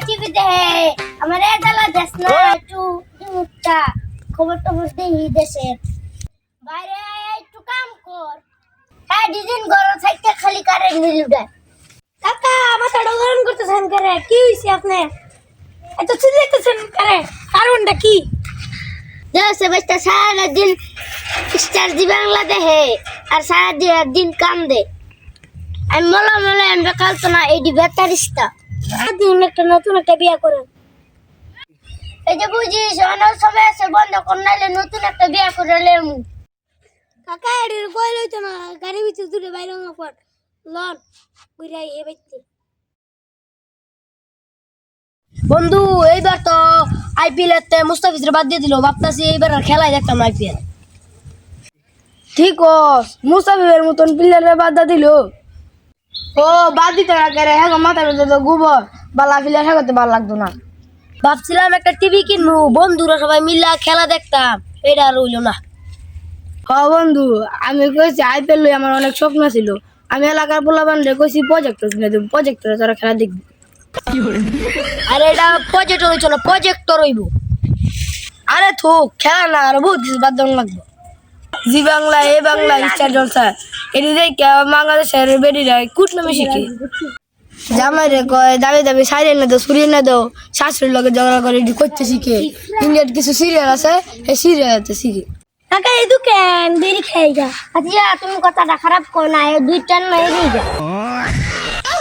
TV দেখে আমার এজালা দেশ না একটু মুখটা খবর টবর দেখি দেশের বাইরে একটু কাম কর হ্যাঁ ডিজাইন গরম থাকতে খালি কারেন্ট বিল উঠায় কাকা মাথাটা গরম করতেছেন করে কি হইছে আপনি এত চিল্লাইতেছেন করে কারণটা কি দেশে বসে সারা দিন স্টার জি বাংলা দেখে আর সারা দিন কাম দে আমি মলা আমি কালতো না এই ব্যাটারিস্তা দিন একটা নতুন একটা বিয়ে করেন এই যে বুঝিস অনেক সময় আছে বন্ধ কর নাইলে নতুন একটা বিয়ে করে লেমু কাকা এর কই লইতো না গাড়ি ভিতর দূরে বাইরে না পড় লন ঘুরাই এ বাইতে বন্ধু এইবার তো আইপিএল এতে মুস্তাফিজের বাদ দিয়ে দিল ভাবতাছি এইবার আর খেলাই দেখতাম আইপিএল ঠিক মুস্তাফিজের মতন প্লেয়ারের বাদ দিল ও বাদ দিতে না করে হ্যাঁ মাথার মধ্যে তো গোবর বালা প্লেয়ার হ্যাঁ করতে ভালো লাগতো না ভাবছিলাম একটা টিভি কিনবো বন্ধুরা সবাই মিলে খেলা দেখতাম এটা আর হইলো না বন্ধু আমি কইছি আইপিএল লই আমার অনেক স্বপ্ন ছিল আমি এলাকার পোলাবানরে কইছি প্রজেক্টর কিনে দেব প্রজেক্টরে তারা খেলা দেখবি আরে এটা প্রজেক্টর হইতো না প্রজেক্টর হইব আরে থোক খেলা না আর বহুত কিছু বাদ দেওয়া লাগবে জি বাংলা এ বাংলা স্টার জলসা এটি দেখে বাংলাদেশের বেডিরা কুটনামি শিখে জামাই রে কয় দাবি দাবি সাইরে না দাও সুরিয়ে না দাও শাশুড়ির লগে ঝগড়া করে এটি করতে শিখে ইন্ডিয়ার কিছু সিরিয়াল আছে এই সিরিয়ালতে শিখে কাকা এই দোকান বিড়ি খাই যা আচ্ছা তুমি কথাটা খারাপ কর না এই দুইটা না এই যা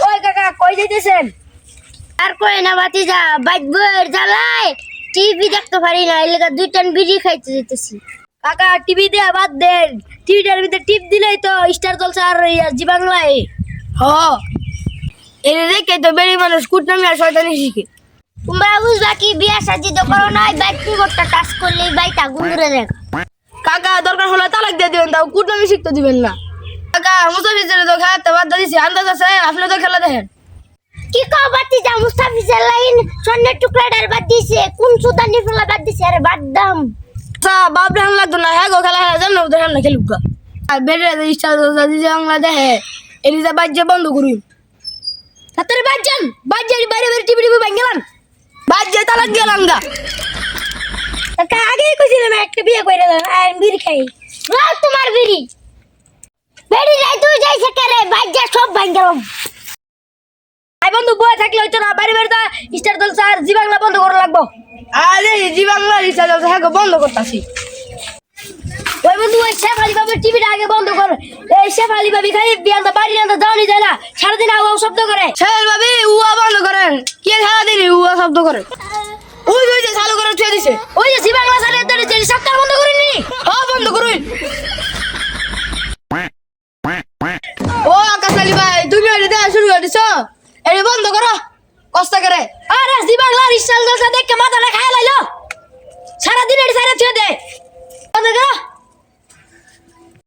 ওই কাকা কই যাইতেছেন আর কই না বাতি যা বাইকবর জ্বালায় টিভি দেখতে পারি না এই লাগা দুইটা বিড়ি খাইতে যেতেছি কাকা টিভি দেয়া বাদ দেন টিভিটার ভিতরে টিপ দিলেই তো স্টার জলসা আর জি বাংলায় হ এটি দেখে তো বেড়ি মানুষ কুটনামি আর শয়তানি শিখে তোমরা বুঝবা কি বিয়া শাদি তো করো না বাইক কিবোর্ডটা টাচ করলেই বাইকটা গুন্দরে দেখ কাকা দরকার হলে তালাক দিয়ে দিবেন তাও কুটনামি শিখতে দিবেন না কাকা মুসাফিজের তো খেলাতে বাদ দিয়েছি আন্দাজ আছে আপনি তো খেলা দেখেন কি কও বাতি যা মুস্তাফিজের লাইন স্বর্ণের টুকরাটার বাদ দিছে কোন সুদানি ফেলা বাদ দিছে আরে বাদ দাম বাপ রে লাগতো না হ্যাঁ গো খেলা জানো তো সামনে খেলুক আর বেড়ে ইচ্ছা দিছে বাংলা দেখে এলিজা বাজ্যে বন্ধ করুন তাড়াতাড়ি বাজছেন বাইরে বাইরে টিভি ভাঙ গেলাম বাজ্যে তালাক দিয়ে লাঙ্গা কাকা আগেই কইছিলাম একটা বিয়ে কইরা দাও আর বিড়ি খাই তোমার বিড়ি বেড়ি যাই তুই যাইছে কেরে বাইক যা সব ভাঙ গেলাম আই বন্ধু বয়ে থাকলে হইতো না বাইরে বাইরে স্টার জলসা আর জি বাংলা বন্ধ করা লাগবো আরে জি বাংলা ইচ্ছা চলছে হ্যাঁ গো বন্ধ করতেছি ওই বন্ধু ওই শেফ আলী বাবার টিভিটা আগে বন্ধ কর এই শেফ আলী বাবি খাই বিয়ানটা বাড়ি আনতে যাওনি যায় না সারাদিন আওয়াজ শব্দ করে ছেল ভাবি উয়া বন্ধ করেন কি সারা দিন উয়া শব্দ করে ওই যে চালু করে ছুঁয়ে দিছে ওই যে জি বাংলা চালিয়ে ধরে যে সপ্তাহ বন্ধ করিনি বন্ধ করুন ও আকাশ আলী ভাই তুমি এটা দেওয়া শুরু করে দিছো এটা বন্ধ করো কষ্ট করে আরে জি বাংলা স্টার জলসা দেখে মাথাটা খায় লাইলো সারাদিন এটা সাইরা ছুঁয়ে দে বন্ধ করো